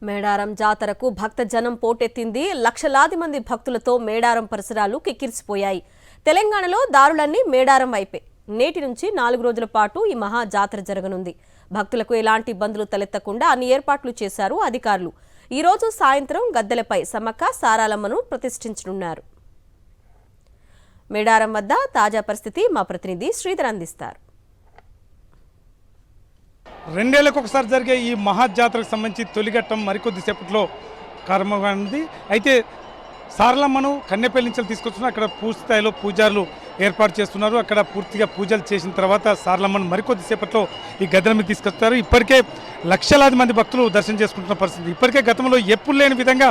మేడారం జాతరకు భక్త జనం పోటెత్తింది. లక్షలాది మంది భక్తులతో మేడారం పరిసరాలు కిక్కిరిసిపోయాయి. తెలంగాణలో దారులన్నీ మేడారం వైపే. నేటి నుంచి 4 రోజుల పాటు ఈ మహా జాతర జరగనుంది. భక్తులకు ఎలాంటి ఇబ్బందులు తలెత్తకుండా అన్ని ఏర్పాట్లు చేశారు అధికారులు. ఈ రోజు సాయంత్రం గద్దెలపై సమ్మక్క సారాలమ్మను ప్రతిష్ఠించనున్నారు. మేడారం వద్ద తాజా పరిస్థితి మా ప్రతినిధి శ్రీధర్ అందిస్తారు. 2 ఏళ్లకు ఒకసారి జరిగే ఈ మహాజాతరకు సంబంధించి తొలిఘట్టం మరికొద్దిసేపట్లో ప్రారంభమైంది. అయితే సారలమ్మను కన్నెపల్లి నుంచి తీసుకొస్తున్నారు. అక్కడ పూర్తి స్థాయిలో పూజారులు ఏర్పాటు చేస్తున్నారు. అక్కడ పూర్తిగా పూజలు చేసిన తర్వాత సారలమ్మను మరికొద్దిసేపట్లో ఈ గద్దెల మీద తీసుకొస్తారు. ఇప్పటికే లక్షలాది మంది భక్తులు దర్శనం చేసుకుంటున్న పరిస్థితి. ఇప్పటికే గతంలో ఎప్పుడు లేని విధంగా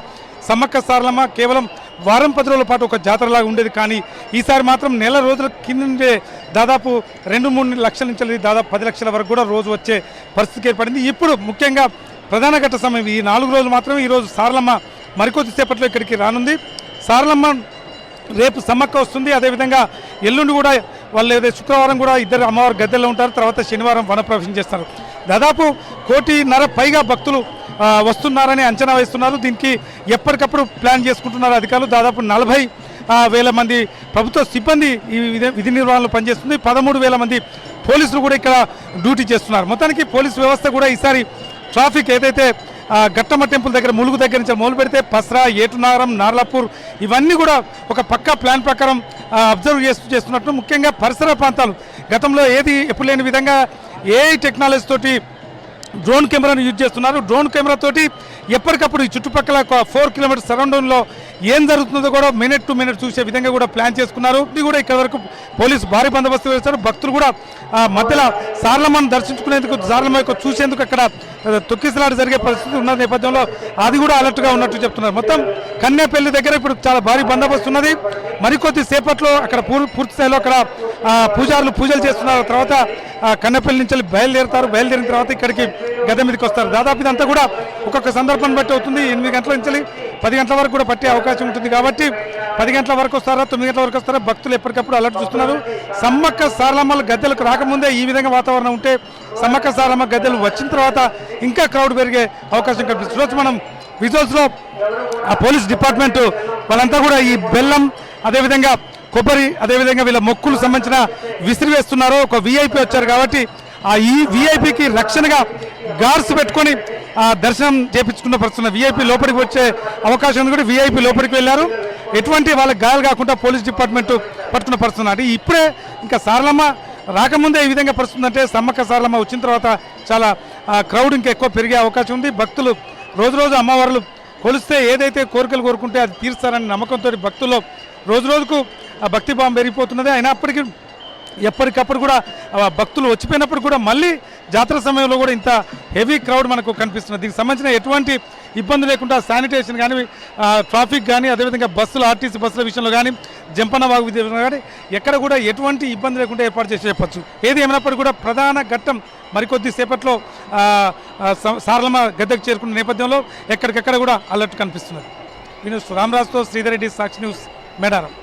సమ్మక్క సారలమ్మ కేవలం వారం 10 రోజుల పాటు ఒక జాతరలాగా ఉండేది. కానీ ఈసారి మాత్రం నెల రోజుల కింద దాదాపు 2-3 లక్షల నుంచి దాదాపు 10 లక్షల వరకు కూడా రోజు వచ్చే పరిస్థితి ఏర్పడింది. ఇప్పుడు ముఖ్యంగా ప్రధాన ఘట్ట సమయం ఈ 4 రోజులు మాత్రమే. ఈరోజు సారలమ్మ మరికొద్దిసేపట్లో ఇక్కడికి రానుంది. సారలమ్మ రేపు సమ్మక్క వస్తుంది. అదేవిధంగా ఎల్లుండి కూడా వాళ్ళు శుక్రవారం కూడా ఇద్దరు అమ్మవారు గద్దెల్లో ఉంటారు. తర్వాత శనివారం వనప్రవేశం చేస్తారు. దాదాపు 1.5 కోటి పైగా భక్తులు వస్తున్నారని అంచనా వేస్తున్నారు. దీనికి ఎప్పటికప్పుడు ప్లాన్ చేసుకుంటున్నారు అధికారులు. దాదాపు 40,000 మంది ప్రభుత్వ సిబ్బంది ఈ విధి నిర్వహణలో పనిచేస్తుంది. 13,000 మంది పోలీసులు కూడా ఇక్కడ డ్యూటీ చేస్తున్నారు. మొత్తానికి పోలీసు వ్యవస్థ కూడా ఈసారి ట్రాఫిక్ ఏదైతే గట్టమ్మ టెంపుల్ దగ్గర ములుగు దగ్గర నుంచి మొదలు పెడితే పస్రా, ఏటునాగరం, నార్లాపూర్ ఇవన్నీ కూడా ఒక పక్కా ప్లాన్ ప్రకారం అబ్జర్వ్ చేస్తున్నట్టు. ముఖ్యంగా పరిసర ప్రాంతాలు గతంలో ఏది ఎప్పుడు లేని విధంగా ఏఐ టెక్నాలజీ తోటి డ్రోన్ కెమెరాను యూజ్ చేస్తున్నారు. డ్రోన్ కెమెరా తోటి ఎప్పటికప్పుడు ఈ చుట్టుపక్కల 4 కిలోమీటర్స్ సరౌండింగ్లో ఏం జరుగుతుందో కూడా మినిట్ టు మినిట్ చూసే విధంగా కూడా ప్లాన్ చేసుకున్నారు. ఇది కూడా ఇక్కడ వరకు పోలీసు భారీ బందోబస్తు వేస్తారు. భక్తులు కూడా మధ్యలో సారలమ్మను దర్శించుకునేందుకు సారలమ్మ చూసేందుకు అక్కడ తొక్కిసలాట జరిగే పరిస్థితి ఉన్న నేపథ్యంలో అది కూడా అలర్ట్గా ఉన్నట్టు చెప్తున్నారు. మొత్తం కన్నెపల్లి దగ్గర ఇప్పుడు చాలా భారీ బందోబస్తు ఉన్నది. మరికొద్ది సేపట్లో అక్కడ పూర్తి స్థాయిలో అక్కడ పూజారులు పూజలు చేస్తున్నారు. తర్వాత కన్నెపల్లి నుంచి బయలుదేరుతారు. బయలుదేరిన తర్వాత ఇక్కడికి గద్దె మీదకి వస్తారు. దాదాపు ఇదంతా కూడా ఒక్కొక్క సందర్భాన్ని బట్టి అవుతుంది. 8 గంటల నుంచి 10 గంటల వరకు కూడా పట్టే అవకాశం ఉంటుంది. కాబట్టి 10 గంటల వరకు వస్తారా, 9 గంటల వరకు వస్తారా, భక్తులు ఎప్పటికప్పుడు అలర్ట్ చూస్తున్నారు. సమ్మక్క సారలమ్మల గద్దెలకు రాకముందే ఈ విధంగా వాతావరణం ఉంటే సమ్మక్క సారలమ్మ గద్దెలు వచ్చిన తర్వాత ఇంకా క్రౌడ్ పెరిగే అవకాశం కనిపిస్తుంది. ఈరోజు మనం విజువల్స్లో ఆ పోలీస్ డిపార్ట్మెంట్ వాళ్ళంతా కూడా ఈ బెల్లం అదేవిధంగా కొబ్బరి అదేవిధంగా వీళ్ళ మొక్కులు సంబంధించిన విసిరివేస్తున్నారు. ఒక వీఐపీ వచ్చారు కాబట్టి ఈ వీఐపీకి రక్షణగా గార్డ్స్ పెట్టుకొని దర్శనం చేపించుకున్న పరిస్థితున్న వీఐపీ లోపలికి వచ్చే అవకాశం ఉంది. కూడా వీఐపీ లోపలికి వెళ్ళారు. ఎటువంటి వాళ్ళకి గాయాలు కాకుండా పోలీస్ డిపార్ట్మెంట్ పట్టుకున్న పరిస్థితున్నారు. ఇప్పుడే ఇంకా సారలమ్మ రాకముందే ఈ విధంగా పరిస్థితుందంటే సమ్మక్క సారలమ్మ వచ్చిన తర్వాత చాలా క్రౌడ్ ఇంకా ఎక్కువ పెరిగే అవకాశం ఉంది. భక్తులు రోజు అమ్మవార్లు కొలిస్తే ఏదైతే కోరికలు కోరుకుంటే అది తీరుస్తారని నమ్మకంతో భక్తుల్లో రోజుకు ఆ భక్తి భావం పెరిగిపోతున్నది. అయినప్పటికీ ఎప్పటికప్పుడు కూడా భక్తులు వచ్చిపోయినప్పుడు కూడా మళ్ళీ జాతర సమయంలో కూడా ఇంత హెవీ క్రౌడ్ మనకు కనిపిస్తున్నది. దీనికి సంబంధించిన ఎటువంటి ఇబ్బంది లేకుండా శానిటేషన్ కానీ ట్రాఫిక్ కానీ అదేవిధంగా బస్సులు ఆర్టీసీ బస్సుల విషయంలో కానీ జంపన్న వాగు విషయంలో కానీ ఎక్కడ కూడా ఎటువంటి ఇబ్బంది లేకుండా ఏర్పాటు చేసి చెప్పచ్చు. ఏది ఏమైనప్పటికీ కూడా ప్రధాన ఘట్టం మరికొద్ది సేపట్లో సారలమ్మ గద్దెకు చేరుకున్న నేపథ్యంలో ఎక్కడికెక్కడ కూడా అలర్ట్ కనిపిస్తున్నది. రామరాజుతో శ్రీధర్ రెడ్డి, సాక్షి న్యూస్, మేడారం.